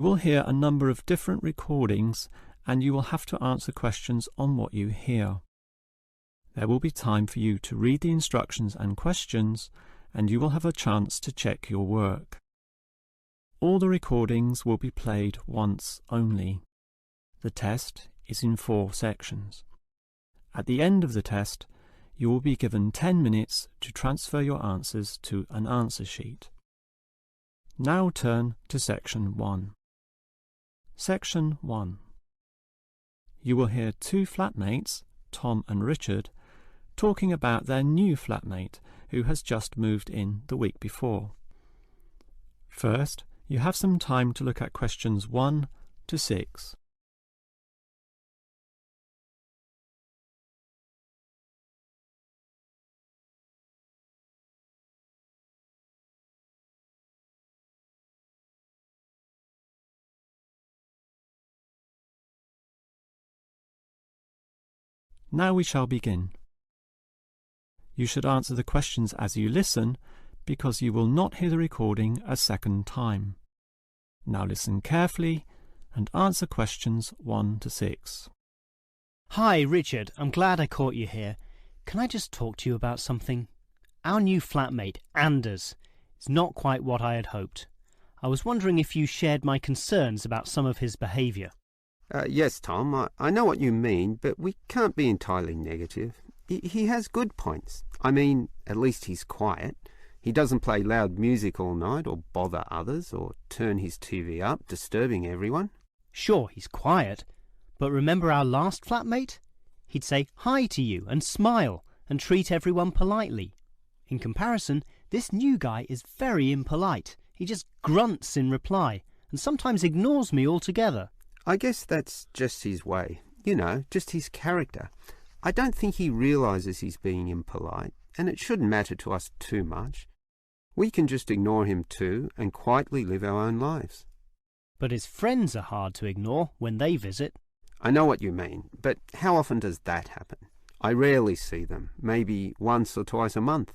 You will hear a number of different recordings and you will have to answer questions on what you hear. There will be time for you to read the instructions and questions, and you will have a chance to check your work. All the recordings will be played once only. The test is in 4 sections. At the end of the test, you will be given 10 minutes to transfer your answers to an answer sheet. Now turn to Section 1. Section 1. You will hear 2 flatmates, Tom and Richard, talking about their new flatmate who has just moved in the week before. First, you have some time to look at questions 1 to 6. Now we shall begin. You should answer the questions as you listen, because you will not hear the recording a second time. Now listen carefully and answer questions 1 to 6. Hi, Richard. I'm glad I caught you here. Can I just talk to you about something? Our new flatmate, Anders, is not quite what I had hoped. I was wondering if you shared my concerns about some of his behaviour. Yes, Tom, I know what you mean, but we can't be entirely negative. He has good points. I mean, at least he's quiet. He doesn't play loud music all night or bother others or turn his TV up, disturbing everyone. Sure, he's quiet, but remember our last flatmate? He'd say hi to you and smile and treat everyone politely. In comparison, this new guy is very impolite. He just grunts in reply and sometimes ignores me altogether. I guess that's just his way, just his character. I don't think he realises he's being impolite, and it shouldn't matter to us too much. We can just ignore him too and quietly live our own lives. But his friends are hard to ignore when they visit. I know what you mean, but how often does that happen? I rarely see them, maybe once or twice a month.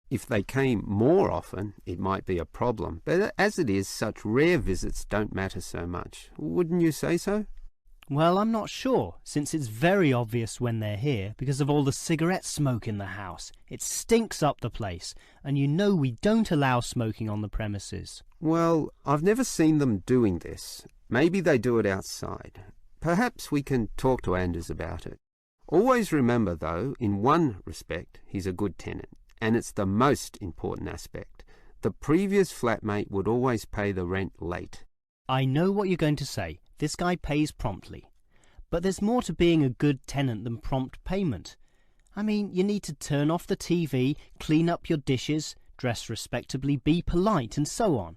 If they came more often, it might be a problem, but as it is, such rare visits don't matter so much. Wouldn't you say so? Well, I'm not sure, since it's very obvious when they're here because of all the cigarette smoke in the house. It stinks up the place, and you know we don't allow smoking on the premises. Well, I've never seen them doing this. Maybe they do it outside. Perhaps we can talk to Anders about it. Always remember, though, in one respect, he's a good tenant, and it's the most important aspect. The previous flatmate would always pay the rent late. I know what you're going to say. This guy pays promptly. But there's more to being a good tenant than prompt payment. I mean, you need to turn off the TV, clean up your dishes, dress respectably, be polite, and so on.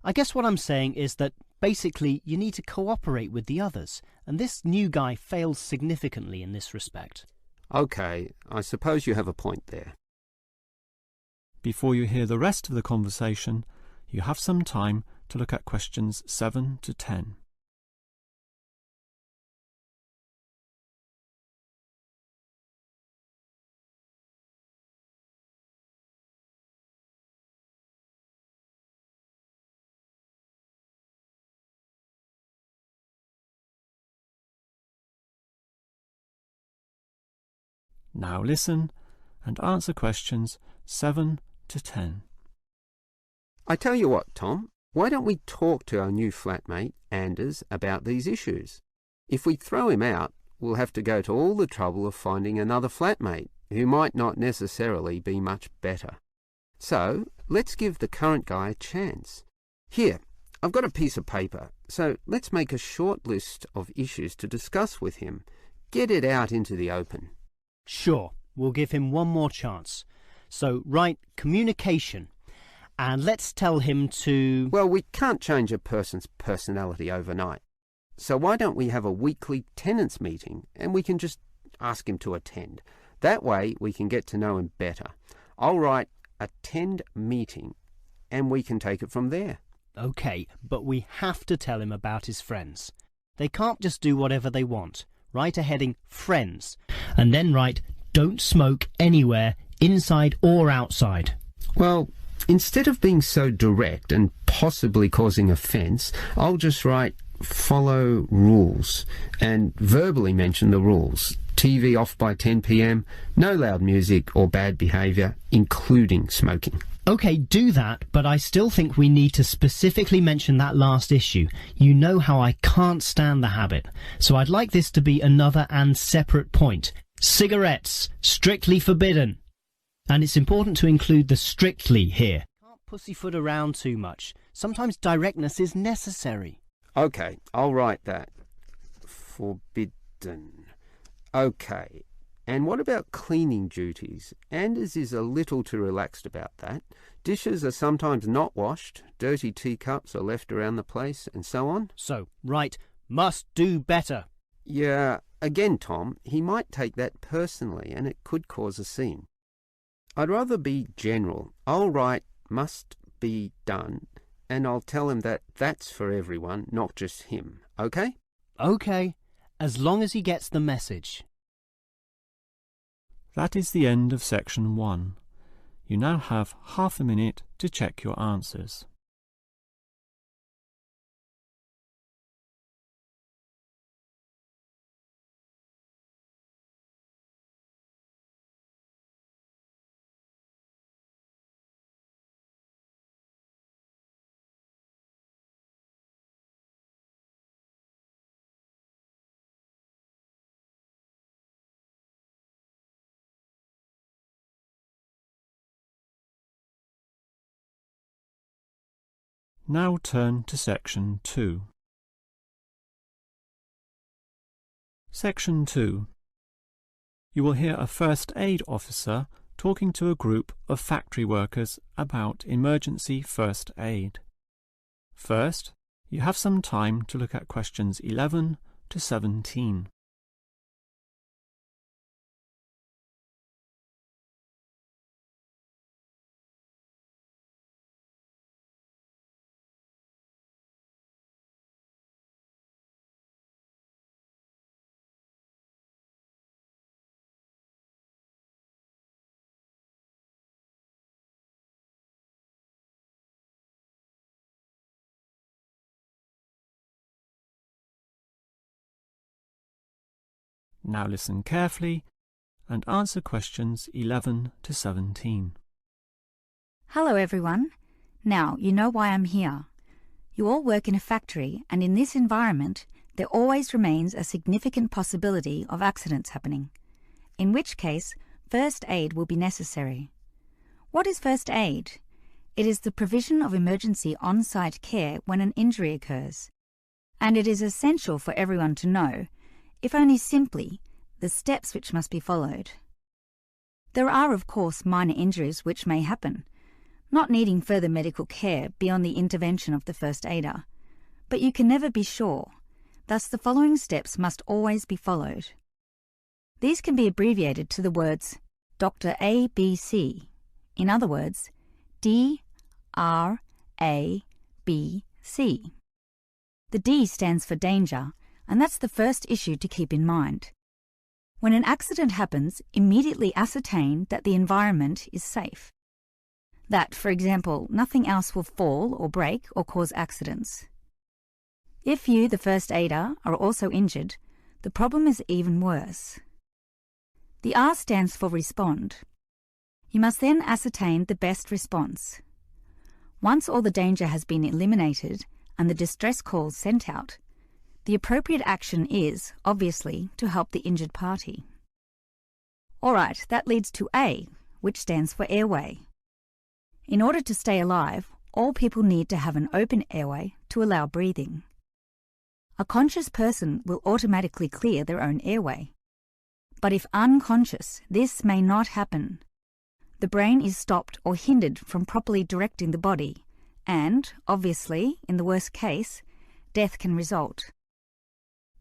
I guess what I'm saying is that basically you need to cooperate with the others, and this new guy fails significantly in this respect. Okay, I suppose you have a point there. Before you hear the rest of the conversation, you have some time to look at questions 7 to 10. Now listen and answer questions 7 to 10. I tell you what, Tom, why don't we talk to our new flatmate, Anders, about these issues? If we throw him out, we'll have to go to all the trouble of finding another flatmate who might not necessarily be much better. So let's give the current guy a chance. Here, I've got a piece of paper, so let's make a short list of issues to discuss with him. Get it out into the open. Sure, we'll give him one more chance. So write communication, and let's tell him to... Well, we can't change a person's personality overnight. So why don't we have a weekly tenants meeting and we can just ask him to attend. That way we can get to know him better. I'll write attend meeting and we can take it from there. OK, but we have to tell him about his friends. They can't just do whatever they want. Write a heading friends and then write don't smoke anywhere, inside or outside. Well, Instead of being so direct and possibly causing offence, I'll just write follow rules and verbally mention the rules. TV off by 10 p.m, no loud music or bad behaviour, including smoking. OK, do that, but I still think we need to specifically mention that last issue. You know how I can't stand the habit, so I'd like this to be another and separate point. Cigarettes, strictly forbidden. And it's important to include the strictly here. Can't pussyfoot around too much. Sometimes directness is necessary. OK, I'll write that. Forbidden. OK, and what about cleaning duties? Anders is a little too relaxed about that. Dishes are sometimes not washed, dirty teacups are left around the place, and so on. So, right, must do better. Yeah, again, Tom, he might take that personally and it could cause a scene. I'd rather be general. I'll write must be done and I'll tell him that that's for everyone, not just him. OK? OK, as long as he gets the message. That is the end of section 1. You now have half a minute to check your answers. Now turn to section 2. Section 2. You will hear a first aid officer talking to a group of factory workers about emergency first aid. First, you have some time to look at questions 11 to 17. Now listen carefully and answer questions 11 to 17. Hello everyone. Now you know why I'm here. You all work in a factory, and in this environment there always remains a significant possibility of accidents happening, in which case first aid will be necessary. What is first aid? It is the provision of emergency on-site care when an injury occurs, and it is essential for everyone to know, if only simply, the steps which must be followed. There are, of course, minor injuries which may happen, not needing further medical care beyond the intervention of the first aider, but you can never be sure, thus the following steps must always be followed. These can be abbreviated to the words Dr. ABC, in other words, DRABC. The D stands for danger, and that's the first issue to keep in mind. When an accident happens, immediately ascertain that the environment is safe. That, for example, nothing else will fall or break or cause accidents. If you, the first aider, are also injured, the problem is even worse. The R stands for respond. You must then ascertain the best response. Once all the danger has been eliminated and the distress calls sent out, the appropriate action is, obviously, to help the injured party. Alright, that leads to A, which stands for airway. In order to stay alive, all people need to have an open airway to allow breathing. A conscious person will automatically clear their own airway. But if unconscious, this may not happen. The brain is stopped or hindered from properly directing the body, and, obviously, in the worst case, death can result.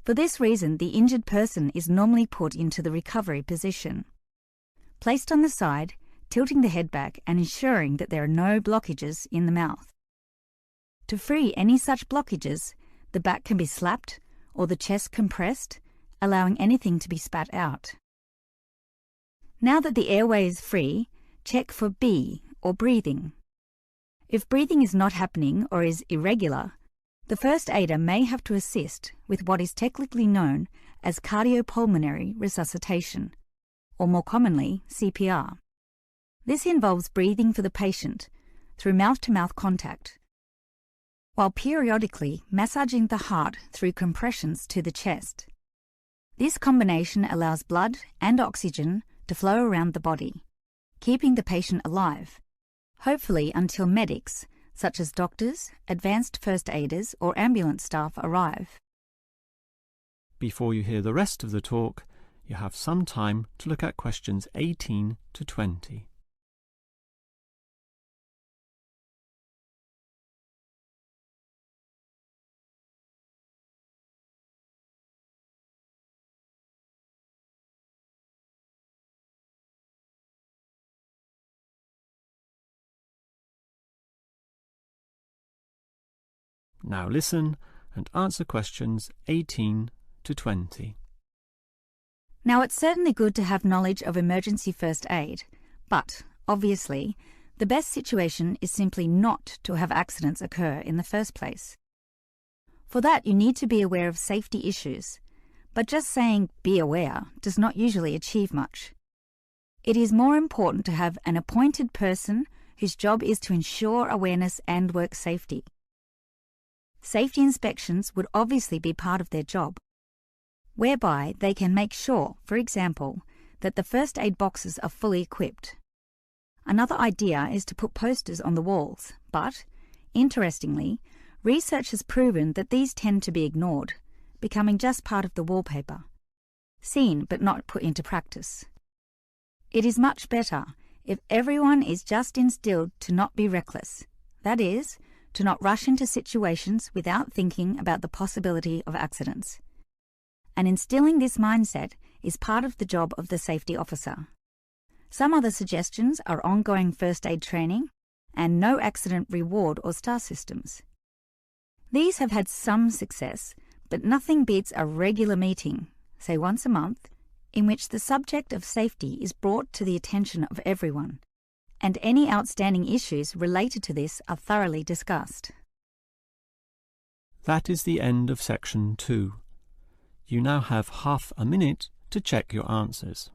For this reason, the injured person is normally put into the recovery position. Placed on the side, tilting the head back and ensuring that there are no blockages in the mouth. To free any such blockages, the back can be slapped or the chest compressed, allowing anything to be spat out. Now that the airway is free, check for B, or breathing. If breathing is not happening or is irregular, the first aider may have to assist with what is technically known as cardiopulmonary resuscitation, or more commonly, CPR. This involves breathing for the patient through mouth-to-mouth contact, while periodically massaging the heart through compressions to the chest. This combination allows blood and oxygen to flow around the body, keeping the patient alive, hopefully until medics, such as doctors, advanced first aiders, or ambulance staff arrive. Before you hear the rest of the talk, you have some time to look at questions 18 to 20. Now listen and answer questions 18 to 20. Now, it's certainly good to have knowledge of emergency first aid, but, obviously, the best situation is simply not to have accidents occur in the first place. For that, you need to be aware of safety issues, but just saying "be aware" does not usually achieve much. It is more important to have an appointed person whose job is to ensure awareness and work safety. Safety inspections would obviously be part of their job, whereby they can make sure, for example, that the first aid boxes are fully equipped. Another idea is to put posters on the walls, but, interestingly, research has proven that these tend to be ignored, becoming just part of the wallpaper, seen but not put into practice. It is much better if everyone is just instilled to not be reckless, that is, to not rush into situations without thinking about the possibility of accidents. And instilling this mindset is part of the job of the safety officer. Some other suggestions are ongoing first aid training and no accident reward or star systems. These have had some success, but nothing beats a regular meeting, say once a month, in which the subject of safety is brought to the attention of everyone, and any outstanding issues related to this are thoroughly discussed. That is the end of section 2. You now have half a minute to check your answers.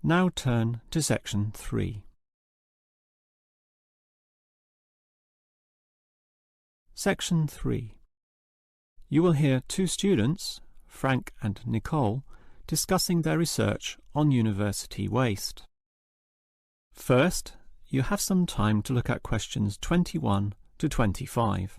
Now turn to section 3. Section 3. You will hear two students, Frank and Nicole, discussing their research on university waste. First, you have some time to look at questions 21 to 25.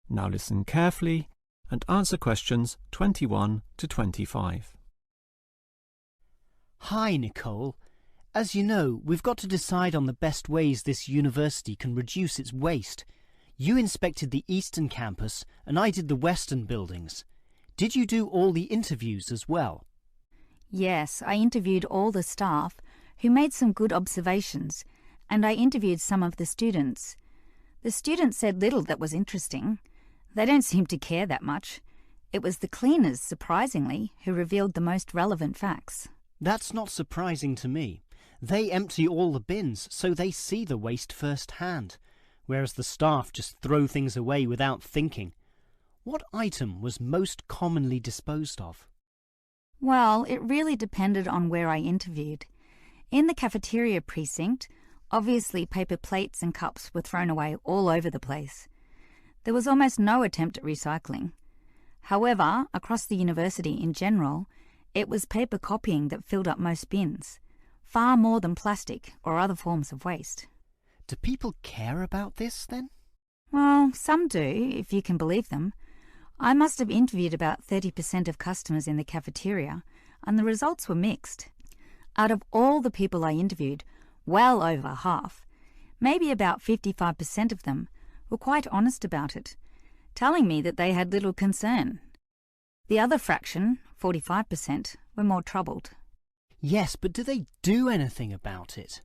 Now listen carefully and answer questions 21 to 25. Hi, Nicole. As you know, we've got to decide on the best ways this university can reduce its waste. You inspected the eastern campus and I did the western buildings. Did you do all the interviews as well? Yes, I interviewed all the staff, who made some good observations, and I interviewed some of the students. The students said little that was interesting. They don't seem to care that much. It was the cleaners, surprisingly, who revealed the most relevant facts. That's not surprising to me. They empty all the bins, so they see the waste firsthand, whereas the staff just throw things away without thinking. What item was most commonly disposed of? Well, it really depended on where I interviewed. In the cafeteria precinct, obviously paper plates and cups were thrown away all over the place. There was almost no attempt at recycling. However, across the university in general, it was paper copying that filled up most bins, far more than plastic or other forms of waste. Do people care about this then? Well, some do, if you can believe them. I must have interviewed about 30% of customers in the cafeteria, and the results were mixed. Out of all the people I interviewed, well over half, maybe about 55% of them, were quite honest about it, telling me that they had little concern. The other fraction, 45%, were more troubled. Yes, but do they do anything about it?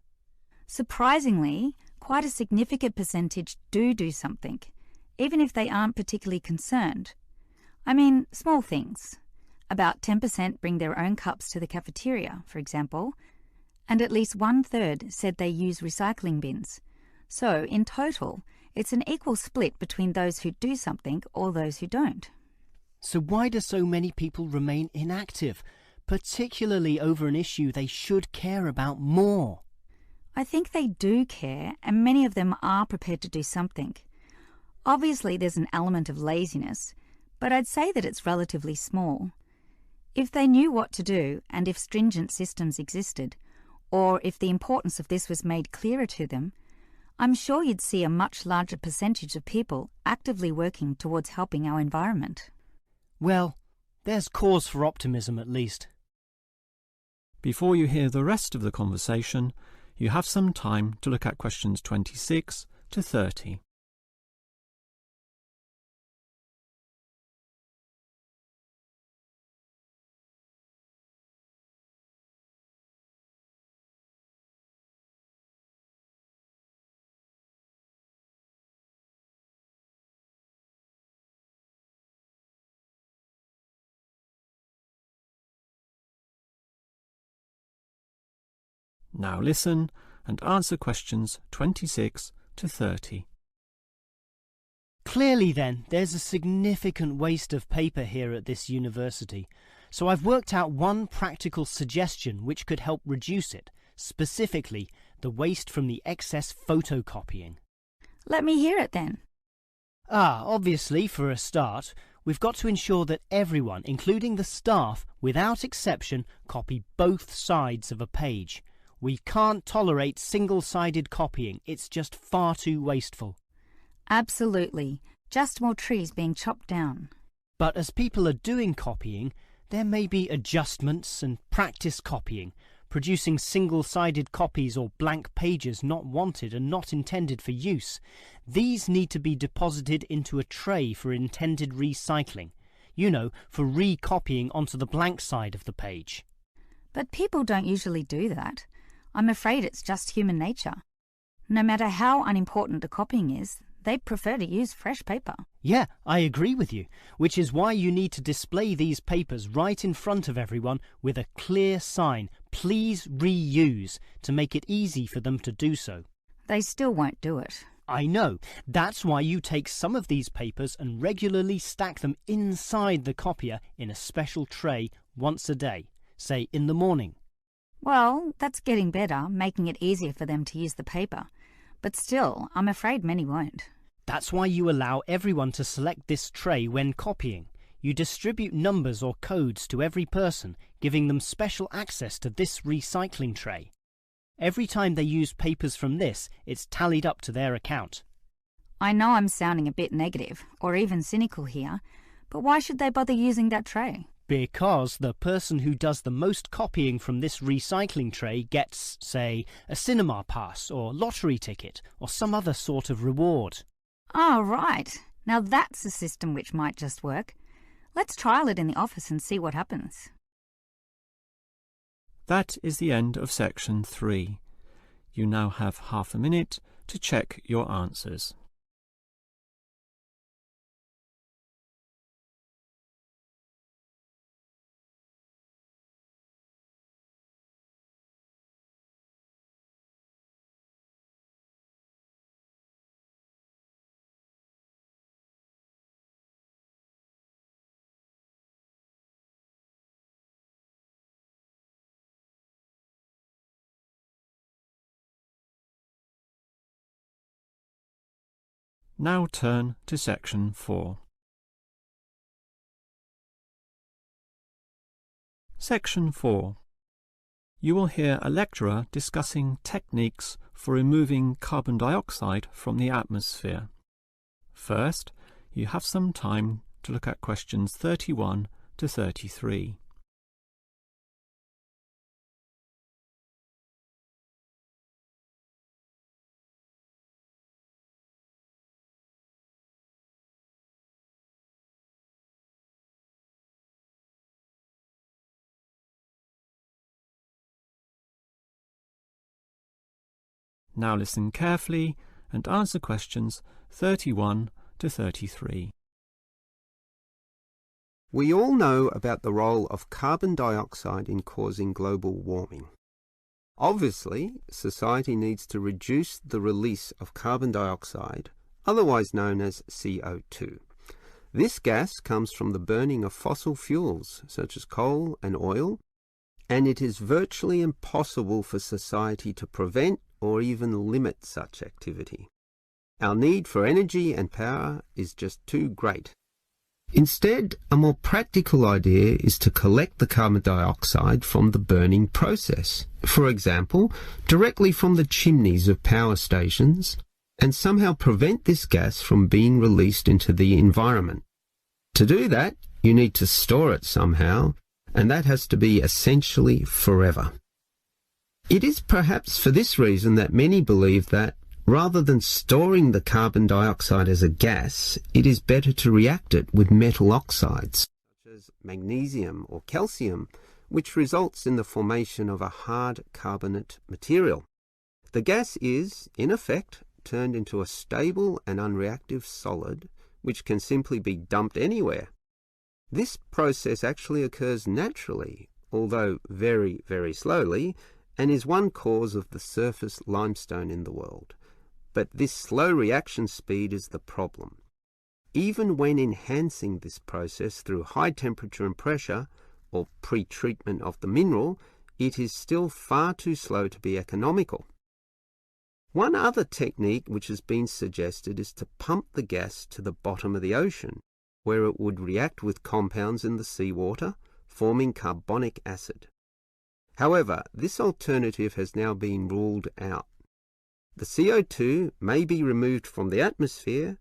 Surprisingly, quite a significant percentage do something, even if they aren't particularly concerned. I mean, small things. About 10% bring their own cups to the cafeteria, for example, and at least 1/3 said they use recycling bins. So, in total, it's an equal split between those who do something or those who don't. So why do so many people remain inactive, particularly over an issue they should care about more? I think they do care, and many of them are prepared to do something. Obviously, there's an element of laziness, but I'd say that it's relatively small. If they knew what to do, and if stringent systems existed, or if the importance of this was made clearer to them, I'm sure you'd see a much larger percentage of people actively working towards helping our environment. Well, there's cause for optimism at least. Before you hear the rest of the conversation, you have some time to look at questions 26 to 30. Now listen and answer questions 26 to 30. Clearly then, there's a significant waste of paper here at this university, so I've worked out one practical suggestion which could help reduce it, specifically the waste from the excess photocopying. Let me hear it then. Obviously, for a start, we've got to ensure that everyone, including the staff, without exception, copy both sides of a page. We can't tolerate single-sided copying. It's just far too wasteful. Absolutely. Just more trees being chopped down. But as people are doing copying, there may be adjustments and practice copying, producing single-sided copies or blank pages not wanted and not intended for use. These need to be deposited into a tray for intended recycling. You know, for recopying onto the blank side of the page. But people don't usually do that. I'm afraid it's just human nature. No matter how unimportant the copying is, they prefer to use fresh paper. Yeah, I agree with you, which is why you need to display these papers right in front of everyone with a clear sign, "Please reuse," to make it easy for them to do so. They still won't do it. I know. That's why you take some of these papers and regularly stack them inside the copier in a special tray once a day, say in the morning. Well, that's getting better, making it easier for them to use the paper. But still, I'm afraid many won't. That's why you allow everyone to select this tray when copying. You distribute numbers or codes to every person, giving them special access to this recycling tray. Every time they use papers from this, it's tallied up to their account. I know I'm sounding a bit negative, or even cynical here, but why should they bother using that tray? Because the person who does the most copying from this recycling tray gets, say, a cinema pass or lottery ticket or some other sort of reward. Oh, right. Now that's a system which might just work. Let's trial it in the office and see what happens. That is the end of section 3. You now have half a minute to check your answers. Now turn to section 4. Section 4. You will hear a lecturer discussing techniques for removing carbon dioxide from the atmosphere. First, you have some time to look at questions 31 to 33. Now listen carefully and answer questions 31 to 33. We all know about the role of carbon dioxide in causing global warming. Obviously, society needs to reduce the release of carbon dioxide, otherwise known as CO2. This gas comes from the burning of fossil fuels, such as coal and oil, and it is virtually impossible for society to prevent or even limit such activity. Our need for energy and power is just too great. Instead, a more practical idea is to collect the carbon dioxide from the burning process, for example, directly from the chimneys of power stations, and somehow prevent this gas from being released into the environment. To do that, you need to store it somehow, and that has to be essentially forever. It is perhaps for this reason that many believe that, rather than storing the carbon dioxide as a gas, it is better to react it with metal oxides, such as magnesium or calcium, which results in the formation of a hard carbonate material. The gas is, in effect, turned into a stable and unreactive solid, which can simply be dumped anywhere. This process actually occurs naturally, although very, very slowly, and is one cause of the surface limestone in the world. But this slow reaction speed is the problem. Even when enhancing this process through high temperature and pressure, or pre-treatment of the mineral, it is still far too slow to be economical. One other technique which has been suggested is to pump the gas to the bottom of the ocean, where it would react with compounds in the seawater, forming carbonic acid. However, this alternative has now been ruled out. The CO2 may be removed from the atmosphere,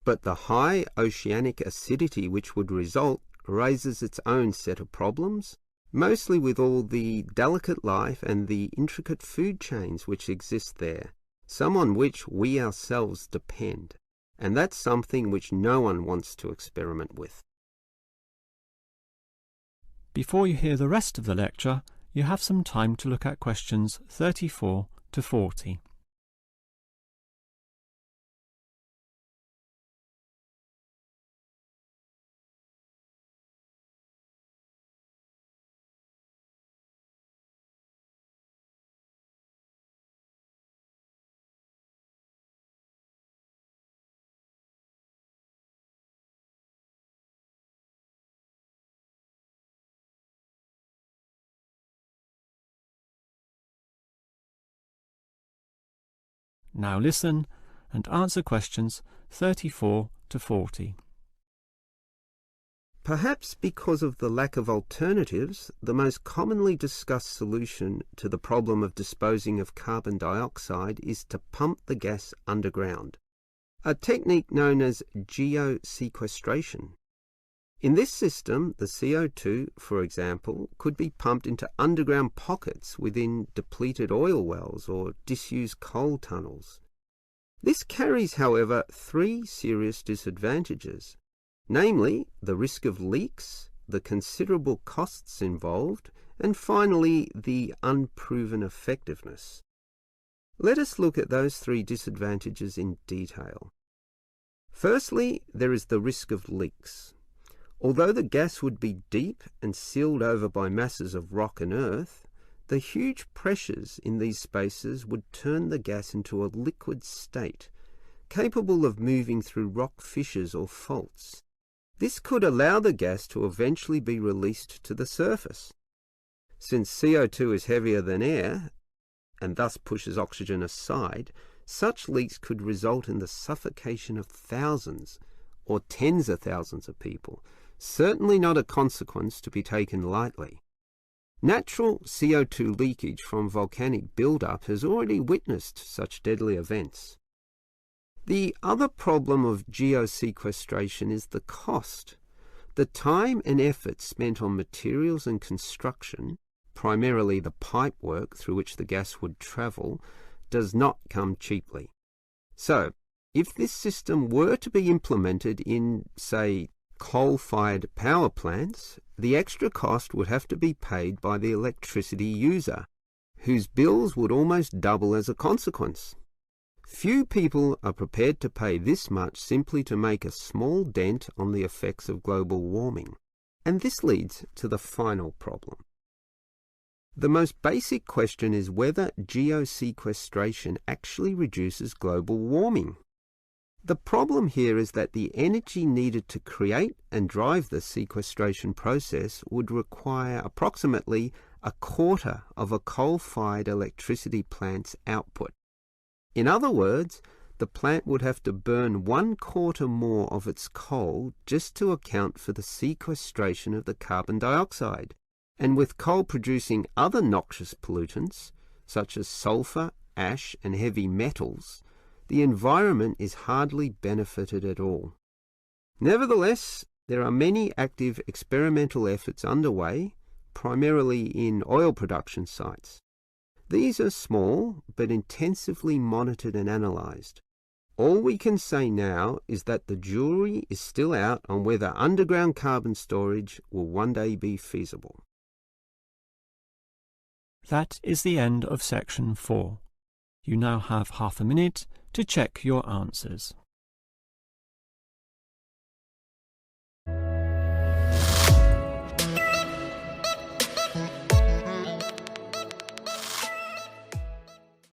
but the high oceanic acidity which would result raises its own set of problems, mostly with all the delicate life and the intricate food chains which exist there, some on which we ourselves depend, and that's something which no one wants to experiment with. Before you hear the rest of the lecture, you have some time to look at questions 34 to 40. Now listen and answer questions 34 to 40. Perhaps because of the lack of alternatives, the most commonly discussed solution to the problem of disposing of carbon dioxide is to pump the gas underground, a technique known as geosequestration. In this system, the CO2, for example, could be pumped into underground pockets within depleted oil wells or disused coal tunnels. This carries, however, three serious disadvantages, namely the risk of leaks, the considerable costs involved, and finally the unproven effectiveness. Let us look at those three disadvantages in detail. Firstly, there is the risk of leaks. Although the gas would be deep and sealed over by masses of rock and earth, the huge pressures in these spaces would turn the gas into a liquid state, capable of moving through rock fissures or faults. This could allow the gas to eventually be released to the surface. Since CO2 is heavier than air, and thus pushes oxygen aside, such leaks could result in the suffocation of thousands or tens of thousands of people, certainly not a consequence to be taken lightly. Natural CO2 leakage from volcanic buildup has already witnessed such deadly events. The other problem of geosequestration is the cost. The time and effort spent on materials and construction, primarily the pipework through which the gas would travel, does not come cheaply. So, if this system were to be implemented in, say, coal-fired power plants, the extra cost would have to be paid by the electricity user, whose bills would almost double as a consequence. Few people are prepared to pay this much simply to make a small dent on the effects of global warming. And this leads to the final problem. The most basic question is whether geosequestration actually reduces global warming. The problem here is that the energy needed to create and drive the sequestration process would require approximately a quarter of a coal-fired electricity plant's output. In other words, the plant would have to burn 1/4 more of its coal just to account for the sequestration of the carbon dioxide. And with coal producing other noxious pollutants, such as sulfur, ash, and heavy metals, the environment is hardly benefited at all. Nevertheless, there are many active experimental efforts underway, primarily in oil production sites. These are small, but intensively monitored and analysed. All we can say now is that the jury is still out on whether underground carbon storage will one day be feasible. That is the end of section 4. You now have half a minute to check your answers.